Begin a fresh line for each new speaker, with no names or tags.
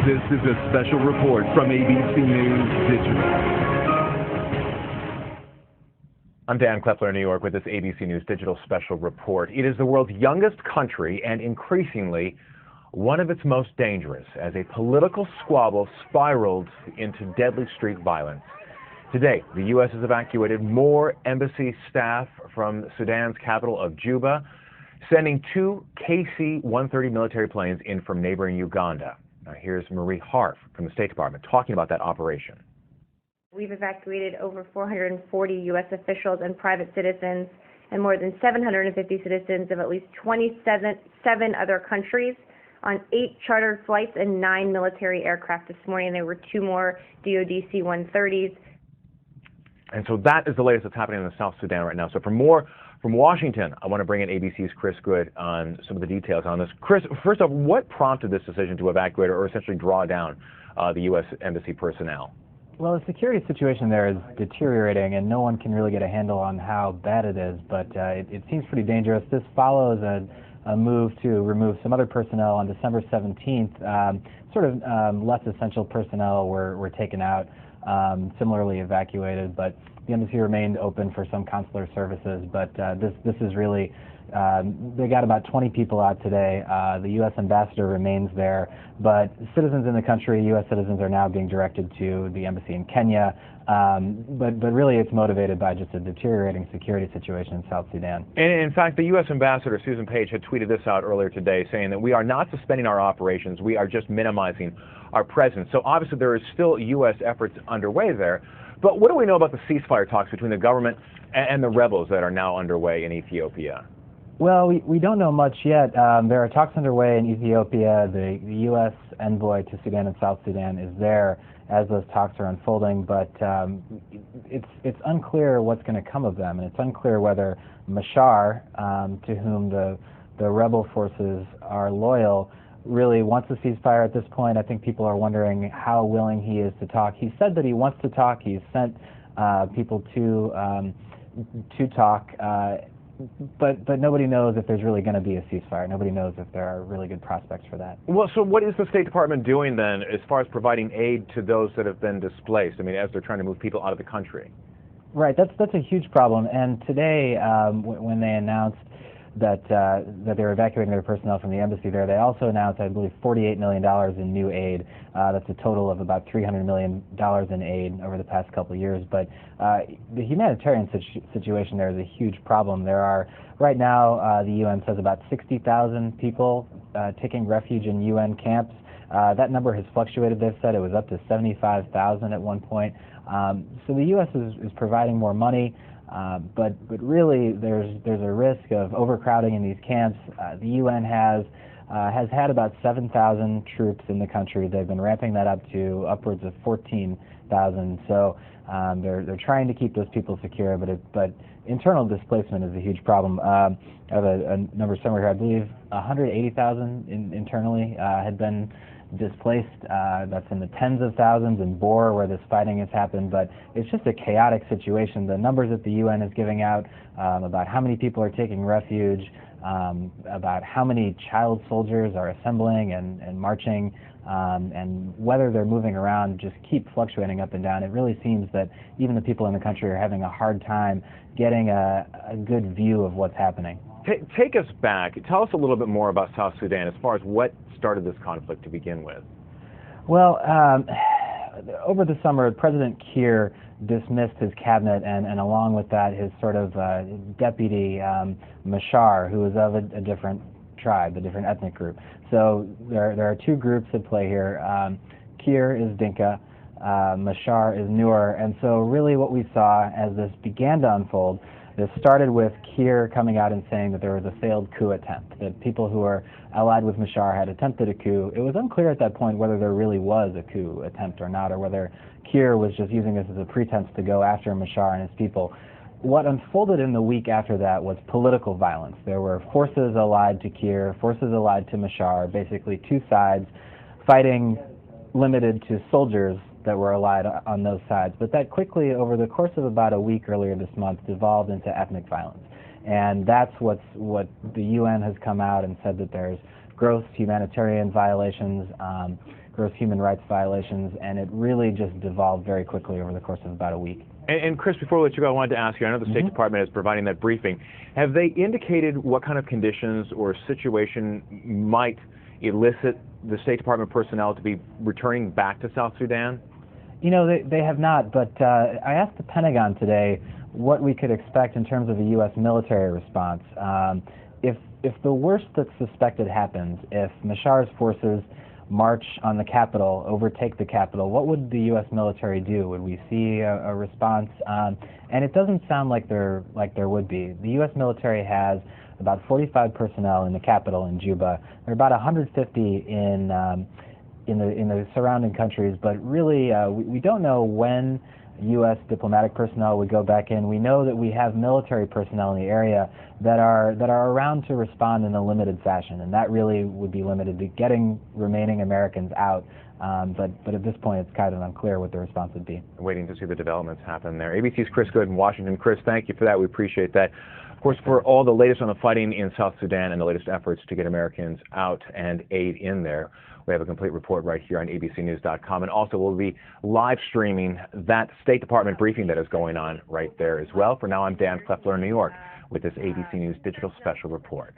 This is a special report from ABC News Digital.
I'm Dan Klepler in New York with this ABC News Digital special report. It is the world's youngest country and increasingly one of its most dangerous as a political squabble spiraled into deadly street violence. Today, the U.S. has evacuated more embassy staff from Sudan's capital of Juba, sending two KC-130 military planes in from neighboring Uganda. Now here's Marie Harf from the State Department talking about that operation.
We've evacuated over 440 U.S. officials and private citizens and more than 750 citizens of at least 27 other countries on 8 chartered flights and 9 military aircraft this morning. There were 2 more DoD C-130s.
And so that is the latest that's happening in South Sudan right now. So for more from Washington, I want to bring in ABC's Chris Good on some of the details on this. Chris, first off, what prompted this decision to evacuate or essentially draw down the U.S. Embassy personnel?
Well, the security situation there is deteriorating, and no one can really get a handle on how bad it is, but it seems pretty dangerous. This follows a move to remove some other personnel on December 17th. Less essential personnel were taken out, similarly evacuated, but the embassy remained open for some consular services. But this is really, they got about 20 people out today. The U.S. ambassador remains there, but citizens in the country, U.S. citizens, are now being directed to the embassy in Kenya. But really it's motivated by just a deteriorating security situation in South Sudan.
And in fact, the U.S. ambassador, Susan Page, had tweeted this out earlier today, saying that we are not suspending our operations, we are just minimizing our presence. So obviously there is still U.S. efforts underway there. But what do we know about the ceasefire talks between the government and the rebels that are now underway in Ethiopia?
Well, we don't know much yet. There are talks underway in Ethiopia. The U.S. envoy to Sudan and South Sudan is there as those talks are unfolding, but it's unclear what's going to come of them, and it's unclear whether Machar, to whom the rebel forces are loyal, really wants a ceasefire at this point. I think people are wondering how willing he is to talk. He said that he wants to talk. He's sent people to talk. But nobody knows if there's really going to be a ceasefire. Nobody knows if there are really good prospects for that.
Well, so what is the State Department doing then as far as providing aid to those that have been displaced? I mean, as they're trying to move people out of the country.
Right, that's a huge problem. And today, when they announced that they're evacuating their personnel from the embassy there, they also announced, I believe, $48 million in new aid. That's a total of about $300 million in aid over the past couple of years. But the humanitarian situation there is a huge problem. There are, right now, the UN says about 60,000 people taking refuge in UN camps. That number has fluctuated. They've said it was up to 75,000 at one point. So the U.S. is providing more money. But really, there's a risk of overcrowding in these camps. The UN has had about 7,000 troops in the country. They've been ramping that up to upwards of 14,000. So they're trying to keep those people secure, but internal displacement is a huge problem. I have a number somewhere here. I believe 180,000 internally had been displaced. That's in the tens of thousands in Bor, where this fighting has happened, but it's just a chaotic situation. The numbers that the UN is giving out about how many people are taking refuge, about how many child soldiers are assembling and marching, and whether they're moving around just keep fluctuating up and down. It really seems that even the people in the country are having a hard time getting a good view of what's happening.
Take us back. Tell us a little bit more about South Sudan as far as what started this conflict to begin with.
Well, over the summer, President Kiir dismissed his cabinet, and along with that, his sort of deputy, Machar, who is of a different tribe, a different ethnic group. So there are two groups at play here. Kiir is Dinka, Machar is Nuer, and so really what we saw as this began to unfold, this started with Kiir coming out and saying that there was a failed coup attempt, that people who were allied with Machar had attempted a coup. It was unclear at that point whether there really was a coup attempt or not, or whether Kiir was just using this as a pretense to go after Machar and his people. What unfolded in the week after that was political violence. There were forces allied to Kiir, forces allied to Machar, basically two sides fighting limited to soldiers that were allied on those sides. But that quickly, over the course of about a week earlier this month, devolved into ethnic violence. And that's what the UN has come out and said that there's gross humanitarian violations, gross human rights violations, and it really just devolved very quickly over the course of about a week.
And Chris, before we let you go, I wanted to ask you, I know the State Department is providing that briefing. Have they indicated what kind of conditions or situation might elicit the State Department personnel to be returning back to South Sudan?
You know, they have not, but I asked the Pentagon today what we could expect in terms of a U.S. military response. If the worst that's suspected happens, if Mashar's forces march on the capital, overtake the capital, what would the U.S. military do? Would we see a response? And it doesn't sound like there would be. The U.S. military has about 45 personnel in the capital in Juba. There are about 150 in the surrounding countries, but really we don't know when U.S. diplomatic personnel would go back in. We know that we have military personnel in the area that are around to respond in a limited fashion, and that really would be limited to getting remaining Americans out. But at this point, it's kind of unclear what the response would be.
Waiting to see the developments happen there. ABC's Chris Good in Washington. Chris, thank you for that. We appreciate that. Of course, for all the latest on the fighting in South Sudan and the latest efforts to get Americans out and aid in there, we have a complete report right here on abcnews.com. And also, we'll be live streaming that State Department briefing that is going on right there as well. For now, I'm Dan Kleffler in New York with this ABC News Digital Special Report.